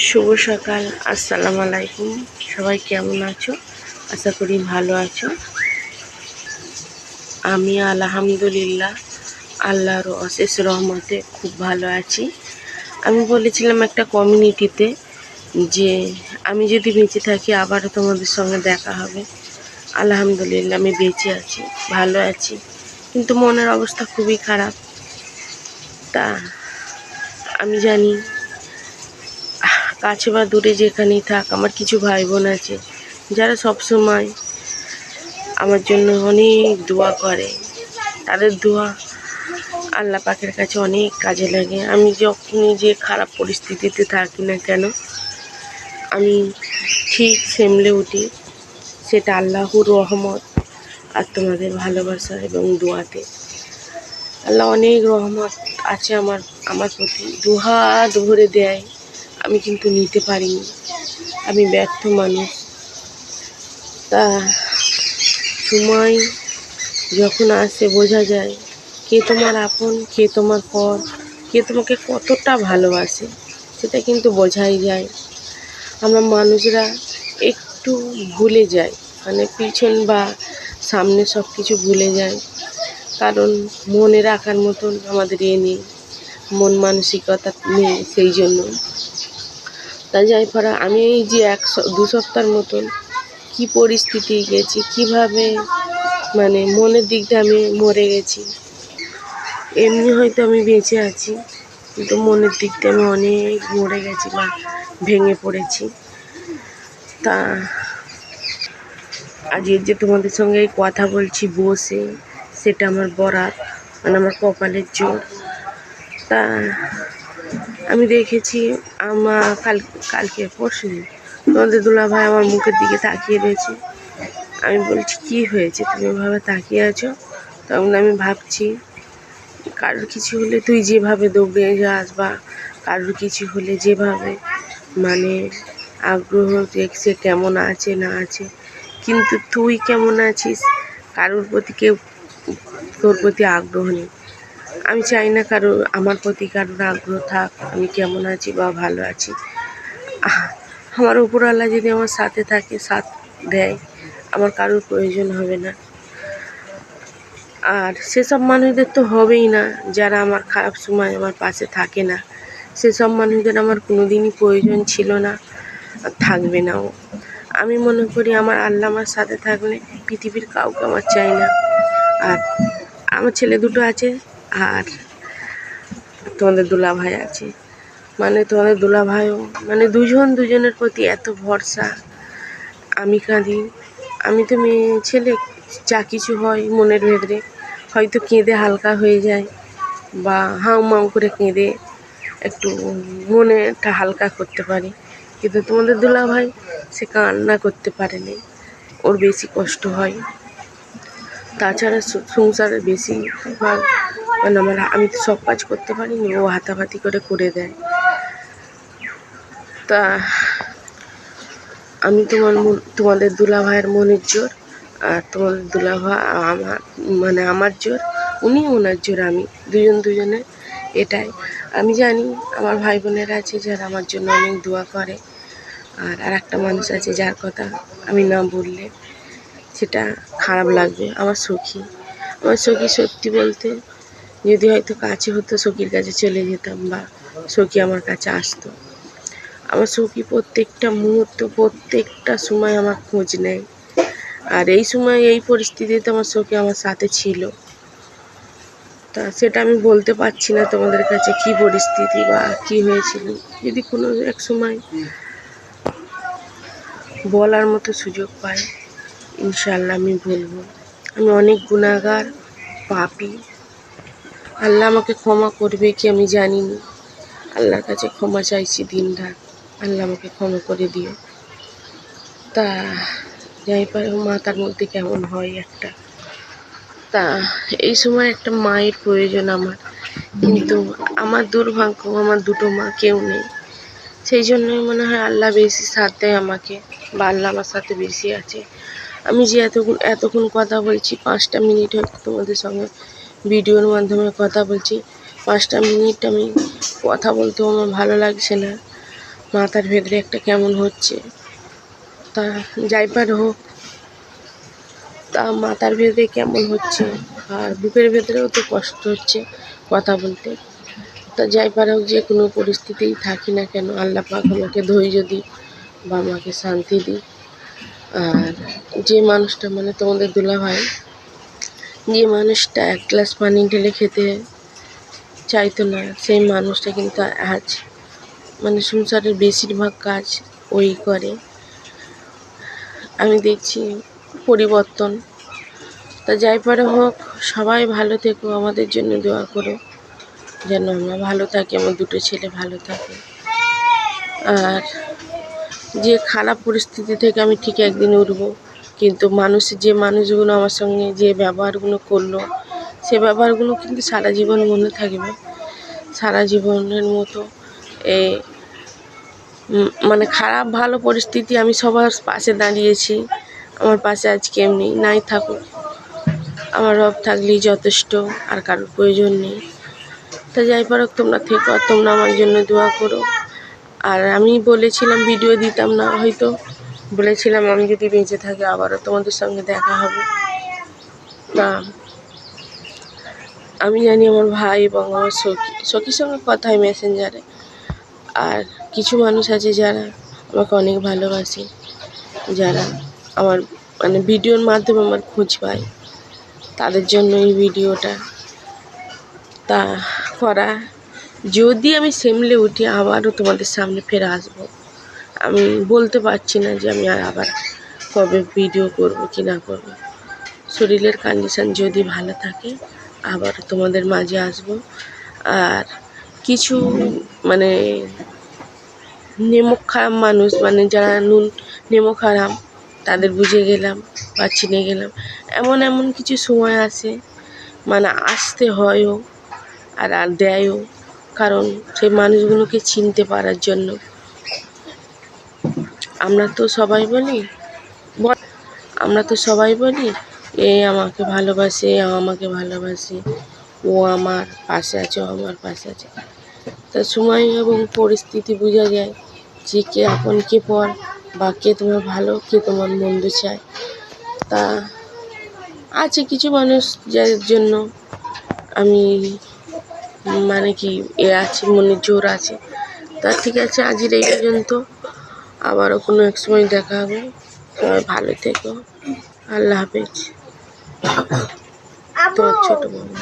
শুভ সকাল, আসসালামু আলাইকুম। সবাই কেমন আছো? আশা করি ভালো আছো। আমি আলহামদুলিল্লাহ আল্লাহর অশেষ রহমতে খুব ভালো আছি। আমি বলেছিলাম একটা কমিউনিটিতে যে আমি যদি বেঁচে থাকি আবারও তোমাদের সঙ্গে দেখা হবে। আলহামদুলিল্লাহ আমি বেঁচে আছি, ভালো আছি, কিন্তু মনের অবস্থা খুবই খারাপ। তা আমি জানি কাছে বা দূরে যেখানেই থাক, আমার কিছু ভাই বোন আছে যারা সবসময় আমার জন্য অনেক দোয়া করে। তাদের দোয়া আল্লাহ পাকের কাছে অনেক কাজে লাগে। আমি যখনই যে খারাপ পরিস্থিতিতে থাকি না কেন, আমি ঠিক সামলে উঠি। সেটা আল্লাহর রহমত আর তোমাদের ভালোবাসা এবং দোয়াতে। আল্লাহ অনেক রহমত আছে আমার প্রতি, দুহাত ভরে দেয়। আমি কিন্তু নিতে পারিনি, আমি ব্যর্থ মানুষ। তা সময় যখন আসে বোঝা যায় কে তোমার আপন, কে তোমার পর, কে তোমাকে কতটা ভালোবাসে, সেটা কিন্তু বোঝাই যায়। আমরা মানুষরা একটু ভুলে যাই, মানে পিছন বা সামনে সব কিছু ভুলে যাই, কারণ মনে রাখার মতন আমাদের নেই, মন মানসিকতা নেই। সেই জন্য তা যাই পড়া, আমি এই যে দু সপ্তাহের মতন কি পরিস্থিতি গেছি, কিভাবে মানে মনের দিক দিয়ে আমি মরে গেছি। এমনি হয়তো আমি বেঁচে আছি, কিন্তু মনের দিক দিয়ে আমি অনেক মরে গেছি বা ভেঙে পড়েছি। তা আজ যে তোমাদের সঙ্গে কথা বলছি বসে, সেটা আমার বরাত, মানে আমার কপালের জোর। তা আমি দেখেছি কালকে পরশু তোমাদের দুলাভাই আমার মুখের দিকে তাকিয়ে রয়েছে। আমি বলছি কি হয়েছে, তুমি এভাবে তাকিয়ে আছো? তখন আমি ভাবছি কারোর কিছু হলে তুই যেভাবে দৌড়ে যাস, বা কারোর কিছু হলে যেভাবে মানে আগ্রহ দেখছে কেমন আছে না আছে, কিন্তু তুই কেমন আছিস কারোর প্রতি তোর প্রতি আগ্রহ নেই। আমি চাই না আমার প্রতি কারোর আগ্রহ থাক, আমি কেমন আছি বা ভালো আছি। আমার উপরওয়ালা যদি আমার সাথে থাকে, সাথ দেয়, আমার কারোর প্রয়োজন হবে না। আর সেসব মানুষদের তো হবেই না যারা আমার খারাপ সময় আমার পাশে থাকে না। সেসব মানুষদের আমার কোনো দিনই প্রয়োজন ছিল না, আর থাকবে নাও। আমি মনে করি আমার আল্লাহ আমার সাথে থাকলে পৃথিবীর কাউকে আমার চাই না। আর আমার ছেলে দুটো আছে, আর তোমাদের দুলাভাই আছে, মানে তোমাদের দুলাভাইও, মানে দুজনের প্রতি এত ভরসা। আমি কাঁদি, আমি তো মেয়ে ছেলে, যা কিছু হয় মনের ভেতরে হয়তো কেঁদে হালকা হয়ে যায়, বা হাউমাউ করে কেঁদে একটু মনেটা হালকা করতে পারি। কিন্তু তোমাদের দুলাভাই সে কান্না করতে পারেনি, ওর বেশি কষ্ট হয়। তাছাড়া সংসারের বেশিরভাগ মানে আমি তো সব কাজ করতে পারিনি, ও হাতাপাতি করে দেয়। তা আমি তোমাদের দুলাভাইয়ের মনের জোর, আর তোমাদের দুলাভাই আমার জোর, উনি ওনার জোর, আমি দুজনে। এটাই আমি জানি। আমার ভাই বোনেরা আছে যারা আমার জন্য অনেক দোয়া করে, আর একটা মানুষ আছে যার কথা আমি না বললে সেটা খারাপ লাগবে। আমার সখী সত্যি বলতে যদি হয়তো কাছে হতো, সখীর কাছে চলে যেতাম, বা সখী আমার কাছে আসতো। আমার সখী প্রত্যেকটা মুহূর্ত, প্রত্যেকটা সময় আমার খোঁজ নেয়। আর এই সময় এই পরিস্থিতিতে আমার সখী আমার সাথে ছিল। তা সেটা আমি বলতে পারছি না তোমাদের কাছে কি পরিস্থিতি বা কি হয়েছিল। যদি কোনো এক সময় বলার মতো সুযোগ পাই, ইনশাআল্লাহ আমি বলবো। আমি অনেক গুনাহগার, পাপী। আল্লাহ আমাকে ক্ষমা করবে কি আমি জানি না। আল্লাহর কাছে ক্ষমা চাইছি দিনরাত, আল্লাহ আমাকে ক্ষমা করে দিও। তা যাই পারে মাথার মধ্যে কেমন হয় একটা। তা এই সময় একটা মায়ের প্রয়োজন আমার, কিন্তু আমার দুর্ভাগ্য আমার দুটো মা কেউ নেই। সেই জন্যই মনে হয় আল্লাহ বেশি সাথ দেয় আমাকে, বা আল্লাহ আমার সাথে বেশি আছে। আমি যে এতক্ষণ কথা বলছি, 5টা মিনিট হয়তো তোমাদের সঙ্গে ভিডিওর মাধ্যমে কথা বলছি, 5টা মিনিট আমি কথা বলতেও আমার ভালো লাগছে না। মাথার ভেতরে একটা কেমন হচ্ছে। তা যাই পার হোক, তা মাথার ভেতরে কেমন হচ্ছে, আর বুকের ভেতরেও তো কষ্ট হচ্ছে কথা বলতে। তা যাই পার হোক, যে কোনো পরিস্থিতিই থাকি না কেন, আল্লাহ পাক আমাকে ধৈর্য দিই বা আমাকে শান্তি দিই। আর যে মানুষটা মানে তোমাদের দুলাভাই, যে মানুষটা এক গ্লাস পানি ঢেলে খেতে চাইতো না, সেই মানুষটা কিন্তু আজ মানে সংসারের বেশিরভাগ কাজ ওই করে। আমি দেখছি পরিবর্তন। তা যাই পারে হোক, সবাই ভালো থেকো, আমাদের জন্য দোয়া করো যেন আমরা ভালো থাকি, আমার দুটো ছেলে ভালো থাকে। আর যে খারাপ পরিস্থিতি থেকে আমি ঠিক একদিন উঠবো, কিন্তু যে মানুষগুলো আমার সঙ্গে যে ব্যবহারগুলো করলো, সে ব্যবহারগুলো কিন্তু সারা জীবন মনে থাকবে। সারা জীবনের মতো এই মানে খারাপ ভালো পরিস্থিতি আমি সবার পাশে দাঁড়িয়েছি, আমার পাশে আজকে এমনি নাই থাকুক, আমার রব থাকলেই যথেষ্ট, আর কারোর প্রয়োজন নেই। তা যাই পারো, তোমরা থেকো, আর তোমরা আমার জন্য দোয়া করো। আর আমি বলেছিলাম ভিডিও দিতাম না, হয়তো বলেছিলাম আমি যদি বেঁচে থাকি আবারও তোমাদের সঙ্গে দেখা হবে। তা আমি জানি আমার ভাই এবং আমার সখীর সঙ্গে কথা হয় মেসেঞ্জারে। আর কিছু মানুষ আছে যারা আমাকে অনেক ভালোবাসে, যারা আমার মানে ভিডিওর মাধ্যমে আমার খোঁজ পায়, তাদের জন্য এই ভিডিওটা তা করা। যদি আমি সামলে উঠি আবারও তোমাদের সামনে ফেরে আসবো। আমি বলতে পারছি না যে আমি আবার কবে ভিডিও করব কি না করব। শরীরের কন্ডিশান যদি ভালো থাকে আবার তোমাদের মাঝে আসব। আর কিছু মানে নেমক খারাপ মানুষ, মানে যারা নেমক হারাম, তাদের বুঝে গেলাম বা চিনে গেলাম। এমন কিছু সময় আসে, মানে আসতে হয়ও আর দেয়ও, কারণ সেই মানুষগুলোকে চিনতে পারার জন্য। আমরা তো সবাই বলি এ আমাকে ভালোবাসে, আমাকে ভালোবাসে, ও আমার পাশে আছে, ও আমার পাশে আছে। তা সময় এবং পরিস্থিতি বোঝা যায় যে কে আপন কে পর, বা কে তোমার ভালো কে তোমার মন্দ চায়। তা আছে কিছু মানুষ যাদের জন্য আমি মানে কি আছে, মনে জোর আছে। তা ঠিক আছে, আজকের এই পর্যন্ত, আবারও কোনো এক সময় দেখা হবে। সবাই ভালো থেকো, আল্লাহ হাফেজ। তোমার ছোটো মামা।